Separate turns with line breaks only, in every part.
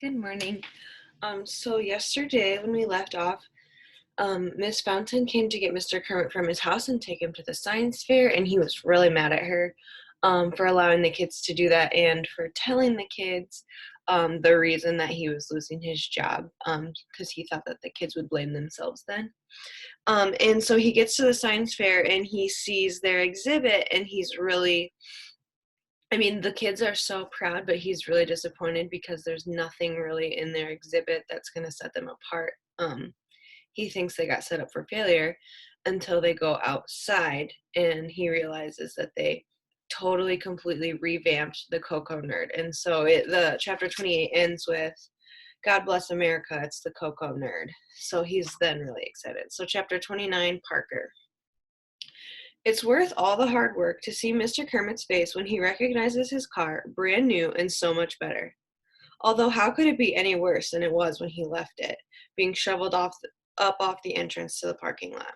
Good morning. So yesterday when we left off, Miss Fountain came to get Mr. Kermit from his house and take him to the science fair, and he was really mad at her for allowing the kids to do that and for telling the kids the reason that he was losing his job because he thought that the kids would blame themselves then. And so he gets to the science fair and he sees their exhibit and the kids are so proud, but he's really disappointed because there's nothing really in their exhibit that's going to set them apart. He thinks they got set up for failure until they go outside and he realizes that they totally, completely revamped the Coco Nerd. And so the chapter 28 ends with, God bless America, it's the Coco Nerd. So he's then really excited. So chapter 29, Parker. It's worth all the hard work to see Mr. Kermit's face when he recognizes his car, brand new and so much better. Although how could it be any worse than it was when he left it, being shoveled up off the entrance to the parking lot.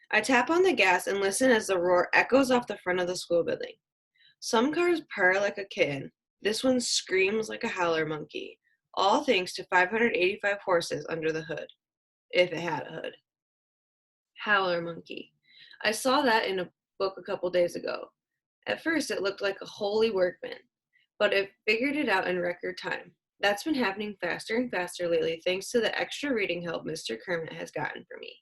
I tap on the gas and listen as the roar echoes off the front of the school building. Some cars purr like a kitten. This one screams like a howler monkey, all thanks to 585 horses under the hood, if it had a hood. Howler monkey. I saw that in a book a couple days ago. At first, it looked like a holy workman, but it figured it out in record time. That's been happening faster and faster lately thanks to the extra reading help Mr. Kermit has gotten for me.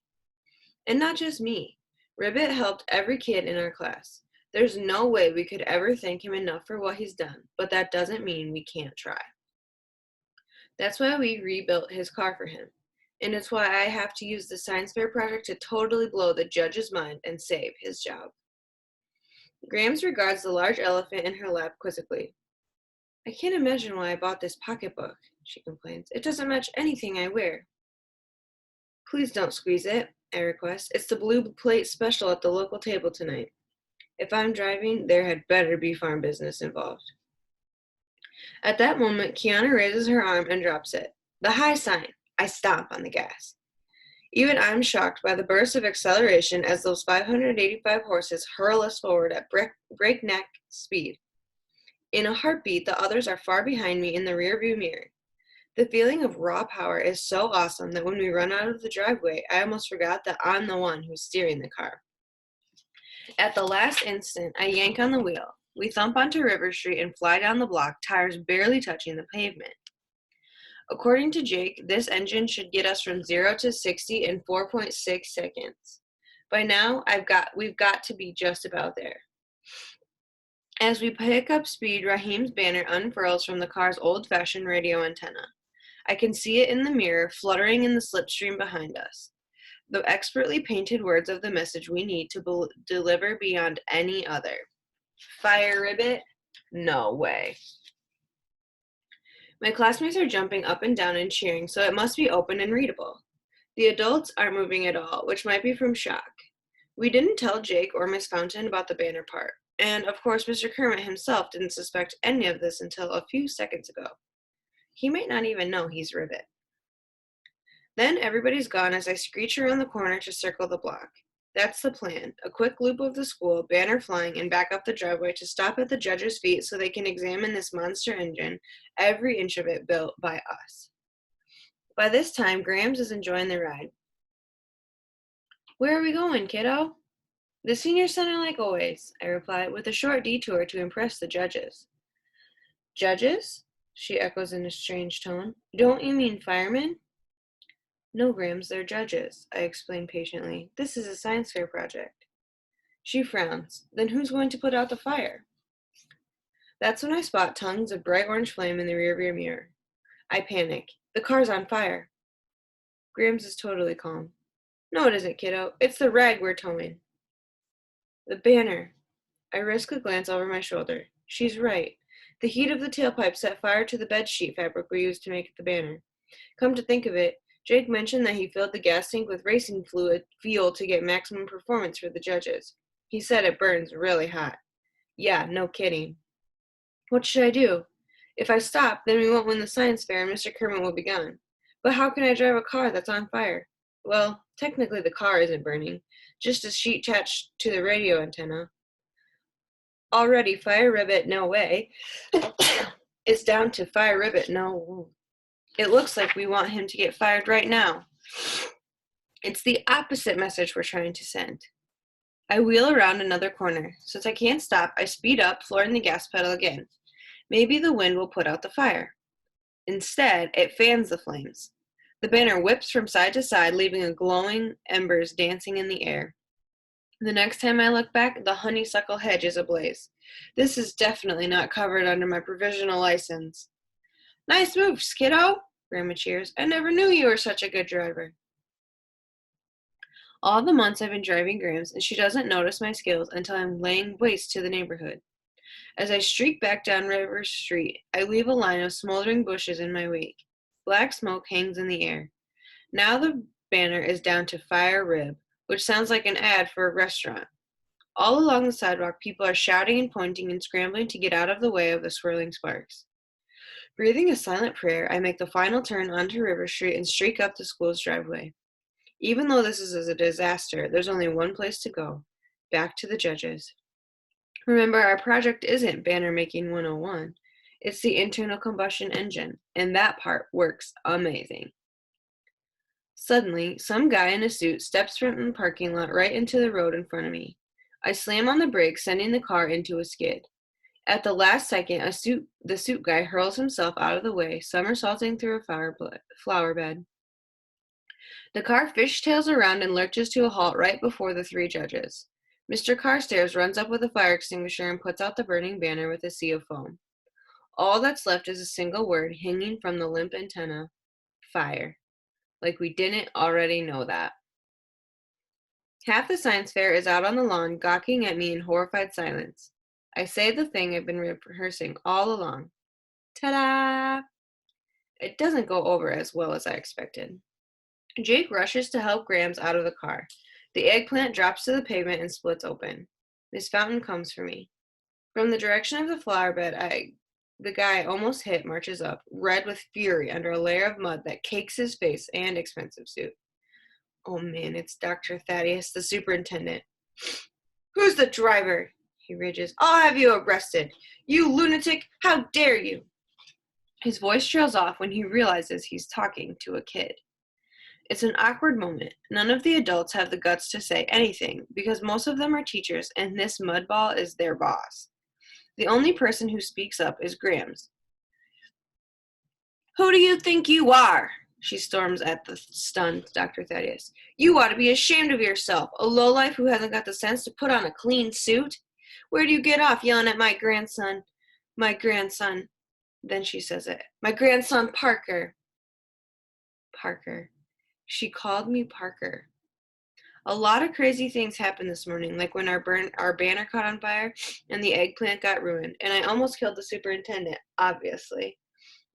And not just me. Ribbit helped every kid in our class. There's no way we could ever thank him enough for what he's done, but that doesn't mean we can't try. That's why we rebuilt his car for him. And it's why I have to use the science fair project to totally blow the judge's mind and save his job. Grams regards the large elephant in her lap quizzically. I can't imagine why I bought this pocketbook, she complains. It doesn't match anything I wear. Please don't squeeze it, I request. It's the blue plate special at the local table tonight. If I'm driving, there had better be farm business involved. At that moment, Kiana raises her arm and drops it. The high sign. I stomp on the gas. Even I'm shocked by the burst of acceleration as those 585 horses hurl us forward at breakneck speed. In a heartbeat, the others are far behind me in the rearview mirror. The feeling of raw power is so awesome that when we run out of the driveway, I almost forgot that I'm the one who's steering the car. At the last instant, I yank on the wheel. We thump onto River Street and fly down the block, tires barely touching the pavement. According to Jake, this engine should get us from 0 to 60 in 4.6 seconds. By now, we've got to be just about there. As we pick up speed, Raheem's banner unfurls from the car's old-fashioned radio antenna. I can see it in the mirror, fluttering in the slipstream behind us. The expertly painted words of the message we need to deliver beyond any other. Fire Ribbit? No way. My classmates are jumping up and down and cheering, so it must be open and readable. The adults aren't moving at all, which might be from shock. We didn't tell Jake or Miss Fountain about the banner part, and of course Mr. Kermit himself didn't suspect any of this until a few seconds ago. He might not even know he's Ribbit. Then everybody's gone as I screech around the corner to circle the block. That's the plan, a quick loop of the school, banner flying, and back up the driveway to stop at the judge's feet so they can examine this monster engine, every inch of it built by us. By this time, Grams is enjoying the ride. Where are we going, kiddo? The senior center like always, I reply, with a short detour to impress the judges. Judges? She echoes in a strange tone. Don't you mean firemen? No, Grams, they're judges, I explain patiently. This is a science fair project. She frowns. Then who's going to put out the fire? That's when I spot tongues of bright orange flame in the rearview mirror. I panic. The car's on fire. Grams is totally calm. No, it isn't, kiddo. It's the rag we're towing. The banner. I risk a glance over my shoulder. She's right. The heat of the tailpipe set fire to the bedsheet fabric we used to make the banner. Come to think of it, Jake mentioned that he filled the gas tank with racing fuel to get maximum performance for the judges. He said it burns really hot. Yeah, no kidding. What should I do? If I stop, then we won't win the science fair and Mr. Kermit will be gone. But how can I drive a car that's on fire? Well, technically the car isn't burning, just a sheet attached to the radio antenna. Already, Fire Ribbit, no way. It's down to Fire Ribbit, no. It looks like we want him to get fired right now. It's the opposite message we're trying to send. I wheel around another corner. Since I can't stop, I speed up, flooring the gas pedal again. Maybe the wind will put out the fire. Instead, it fans the flames. The banner whips from side to side, leaving a glowing embers dancing in the air. The next time I look back, the honeysuckle hedge is ablaze. This is definitely not covered under my provisional license. Nice moves, kiddo, Grandma cheers. I never knew you were such a good driver. All the months I've been driving Grams, and she doesn't notice my skills until I'm laying waste to the neighborhood. As I streak back down River Street, I leave a line of smoldering bushes in my wake. Black smoke hangs in the air. Now the banner is down to Fire Rib, which sounds like an ad for a restaurant. All along the sidewalk, people are shouting and pointing and scrambling to get out of the way of the swirling sparks. Breathing a silent prayer, I make the final turn onto River Street and streak up the school's driveway. Even though this is a disaster, there's only one place to go, back to the judges. Remember, our project isn't banner making 101. It's the internal combustion engine, and that part works amazing. Suddenly, some guy in a suit steps from the parking lot right into the road in front of me. I slam on the brakes, sending the car into a skid. At the last second, the suit guy hurls himself out of the way, somersaulting through a flower bed. The car fishtails around and lurches to a halt right before the three judges. Mr. Carstairs runs up with a fire extinguisher and puts out the burning banner with a sea of foam. All that's left is a single word hanging from the limp antenna: fire. Like we didn't already know that. Half the science fair is out on the lawn, gawking at me in horrified silence. I say the thing I've been rehearsing all along. Ta-da! It doesn't go over as well as I expected. Jake rushes to help Grams out of the car. The eggplant drops to the pavement and splits open. Miss Fountain comes for me. From the direction of the flower bed, the guy I almost hit marches up, red with fury under a layer of mud that cakes his face and expensive suit. Oh man, it's Dr. Thaddeus, the superintendent. Who's the driver? He rages. I'll have you arrested. You lunatic, how dare you? His voice trails off when he realizes he's talking to a kid. It's an awkward moment. None of the adults have the guts to say anything because most of them are teachers and this mudball is their boss. The only person who speaks up is Grams. Who do you think you are? She storms at the stunned Dr. Thaddeus. You ought to be ashamed of yourself, a lowlife who hasn't got the sense to put on a clean suit. Where do you get off yelling at my grandson? My grandson. Then she says it. My grandson, Parker. Parker. She called me Parker. A lot of crazy things happened this morning, like when our banner caught on fire and the eggplant got ruined, and I almost killed the superintendent, obviously.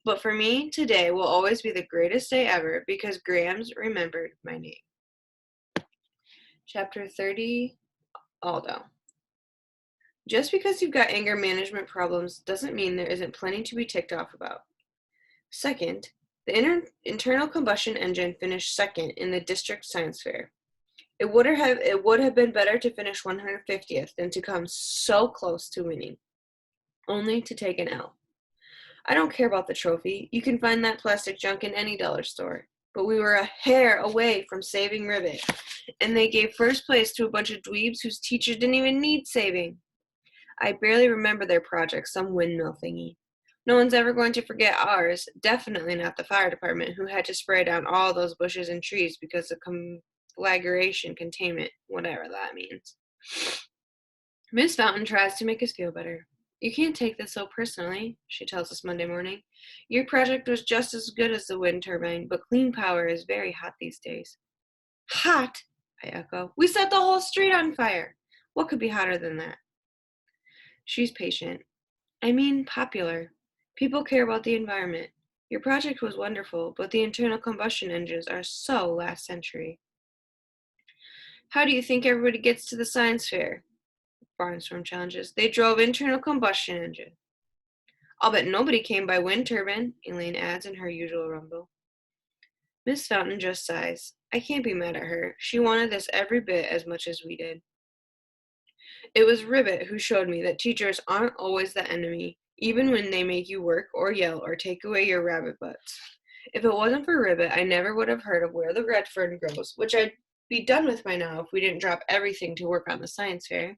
But for me, today will always be the greatest day ever because Grams remembered my name. Chapter 30, Aldo. Just because you've got anger management problems doesn't mean there isn't plenty to be ticked off about. Second, the internal combustion engine finished second in the district science fair. It would have been better to finish 150th than to come so close to winning, only to take an L. I don't care about the trophy. You can find that plastic junk in any dollar store. But we were a hair away from saving Rivet, and they gave first place to a bunch of dweebs whose teachers didn't even need saving. I barely remember their project, some windmill thingy. No one's ever going to forget ours, definitely not the fire department, who had to spray down all those bushes and trees because of conflagration containment, whatever that means. Miss Fountain tries to make us feel better. You can't take this so personally, she tells us Monday morning. Your project was just as good as the wind turbine, but clean power is very hot these days. Hot, I echo. We set the whole street on fire. What could be hotter than that? She's patient. I mean popular. People care about the environment. Your project was wonderful, but the internal combustion engines are so last century. How do you think everybody gets to the science fair? Barnstorm challenges. They drove internal combustion engine. I'll bet nobody came by wind turbine, Elaine adds in her usual rumble. Miss Fountain just sighs. I can't be mad at her. She wanted this every bit as much as we did. It was Rivet who showed me that teachers aren't always the enemy, even when they make you work or yell or take away your rabbit butts. If it wasn't for Ribbit, I never would have heard of where the red fern grows, which I'd be done with by now if we didn't drop everything to work on the science fair.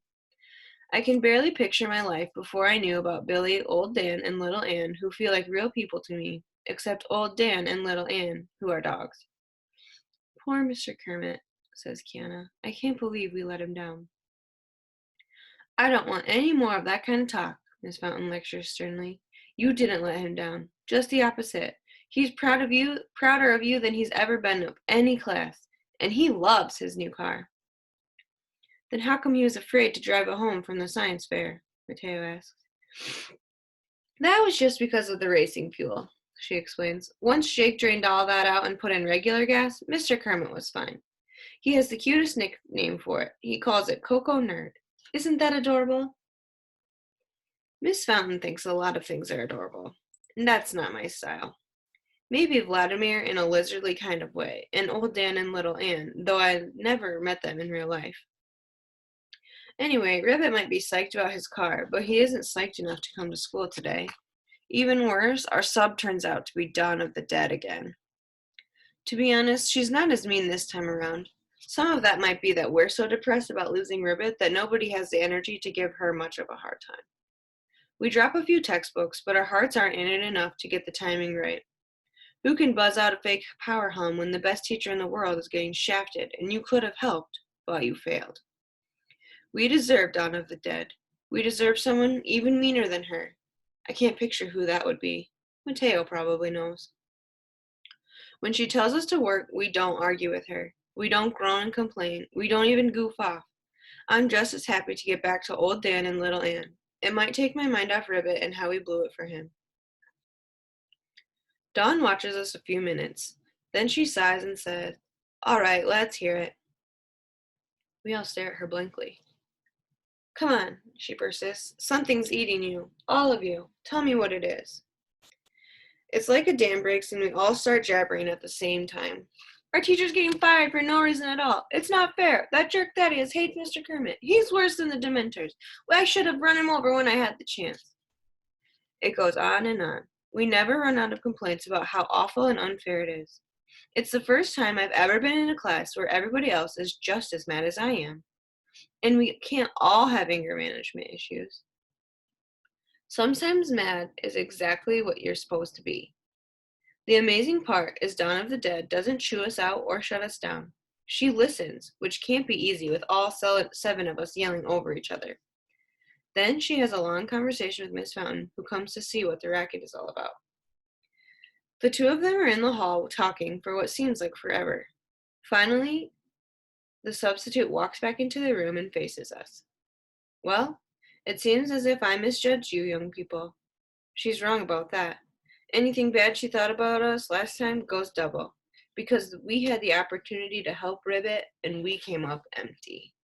I can barely picture my life before I knew about Billy, Old Dan, and Little Ann, who feel like real people to me, except Old Dan and Little Ann, who are dogs. Poor Mr. Kermit, says Kiana. I can't believe we let him down. I don't want any more of that kind of talk, Miss Fountain lectures sternly. You didn't let him down. Just the opposite. He's prouder of you than he's ever been of any class, and he loves his new car. Then how come he was afraid to drive it home from the science fair? Mateo asks. That was just because of the racing fuel, she explains. Once Jake drained all that out and put in regular gas, Mr. Kermit was fine. He has the cutest nickname for it. He calls it Coco Nerd. Isn't that adorable? Miss Fountain thinks a lot of things are adorable, and that's not my style. Maybe Vladimir in a lizardly kind of way, and Old Dan and Little Ann, though I never met them in real life. Anyway, Ribbit might be psyched about his car, but he isn't psyched enough to come to school today. Even worse, our sub turns out to be Dawn of the Dead again. To be honest, she's not as mean this time around. Some of that might be that we're so depressed about losing Ribbit that nobody has the energy to give her much of a hard time. We drop a few textbooks, but our hearts aren't in it enough to get the timing right. Who can buzz out a fake power hum when the best teacher in the world is getting shafted and you could have helped, but you failed? We deserve Dawn of the Dead. We deserve someone even meaner than her. I can't picture who that would be. Mateo probably knows. When she tells us to work, we don't argue with her. We don't groan and complain. We don't even goof off. I'm just as happy to get back to Old Dan and Little Ann. It might take my mind off Ribbit and how we blew it for him. Dawn watches us a few minutes. Then she sighs and says, All right, let's hear it. We all stare at her blankly. Come on, she persists. Something's eating you. All of you. Tell me what it is. It's like a dam breaks and we all start jabbering at the same time. Our teacher's getting fired for no reason at all. It's not fair. That jerk Thaddeus hates Mr. Kermit. He's worse than the Dementors. I should have run him over when I had the chance. It goes on and on. We never run out of complaints about how awful and unfair it is. It's the first time I've ever been in a class where everybody else is just as mad as I am. And we can't all have anger management issues. Sometimes mad is exactly what you're supposed to be. The amazing part is Dawn of the Dead doesn't chew us out or shut us down. She listens, which can't be easy with all 7 of us yelling over each other. Then she has a long conversation with Miss Fountain, who comes to see what the racket is all about. The two of them are in the hall talking for what seems like forever. Finally, the substitute walks back into the room and faces us. Well, it seems as if I misjudged you, young people. She's wrong about that. Anything bad she thought about us last time goes double, because we had the opportunity to help Ribbit, and we came up empty.